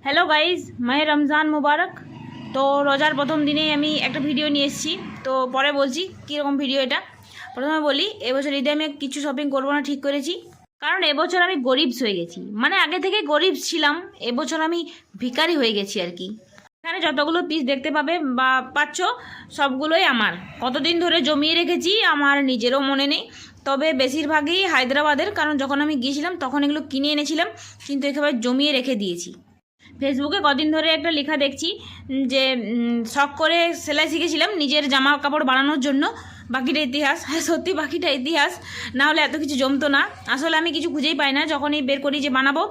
Hello guys, মাহে রমজান মুবারক। তো রোজার প্রথম দিনেই আমি একটা ভিডিও নিয়ে এসেছি, তো পরে বলছি কীরকম ভিডিও এটা। প্রথমে বলি, এবছর ঈদে আমি কিছু শপিং করবো না ঠিক করেছি, কারণ এবছর আমি গরিব হয়ে গেছি। মানে আগে থেকে গরিব ছিলাম, এবছর আমি ভিখারি হয়ে গেছি আর কি। এখানে যতগুলো পিস দেখতে পাবে বা পাচ্ছ সবগুলোই আমার, কতদিন ধরে জমিয়ে রেখেছি আমার নিজেরও মনে নেই, তবে বেশিরভাগই হায়দ্রাবাদের, কারণ যখন আমি গিয়েছিলাম তখন এগুলো কিনে এনেছিলাম, কিন্তু একেবারে জমিয়ে রেখে দিয়েছি। ফেসবুকে কদিন ধরে একটা লেখা দেখছি যে শখ করে সেলাই শিখেছিলাম নিজের জামা কাপড় বানানোর জন্য, বাকিটা ইতিহাস। হ্যাঁ সত্যি, বাকিটা ইতিহাস, না হলে এত কিছু জমতো না। আসলে আমি কিছু খুঁজেই পাই না, যখনই বের করি যে বানাবো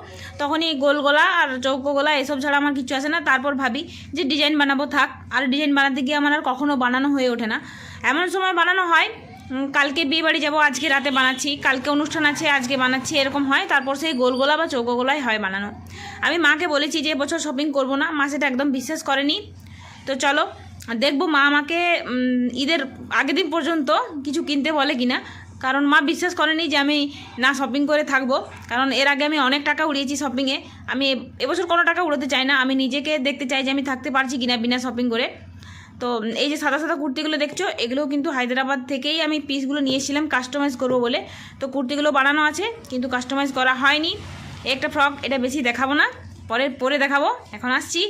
তখনই গোল গলা আর চৌকো গলা এসব ছাড়া আমার কিছু আসে না। তারপর ভাবি যে ডিজাইন বানাবো, থাক। আর ডিজাইন বানাতে গিয়ে আমার আর কখনও বানানো হয়ে ওঠে না। এমন সময় বানানো হয় কালকে বিয়ে বাড়ি যাবো, আজকে রাতে বানাচ্ছি, কালকে অনুষ্ঠান আছে আজকে বানাচ্ছি, এরকম হয়। তারপর সেই গোল গোলা বা চৌকো গোলাই হয় বানানো। আমি মাকে বলেছি যে এবছর শপিং করব না, মা সেটা একদম বিশ্বাস করেনি। তো চলো দেখবো মা আমাকে ঈদের আগের দিন পর্যন্ত কিছু কিনতে বলে কিনা, কারণ মা বিশ্বাস করেনি যে আমি না শপিং করে থাকবো। কারণ এর আগে আমি অনেক টাকা উড়িয়েছি শপিংয়ে, আমি এবছর কোনো টাকা উড়োতে চাই না। আমি নিজেকে দেখতে চাই যে আমি থাকতে পারছি কিনা বিনা শপিং করে। তো এই যে সাদা সাদা কুর্তিগুলো দেখছো, এগুলোও কিন্তু হায়দ্রাবাদ থেকেই আমি পিসগুলো নিয়েছিলাম কাস্টমাইজ করবো বলে। তো কুর্তিগুলো বানানো আছে কিন্তু কাস্টমাইজ করা হয়নি। একটা ফ্রক, এটা বেশি দেখাবো না, পরে দেখাবো। এখন আসছি।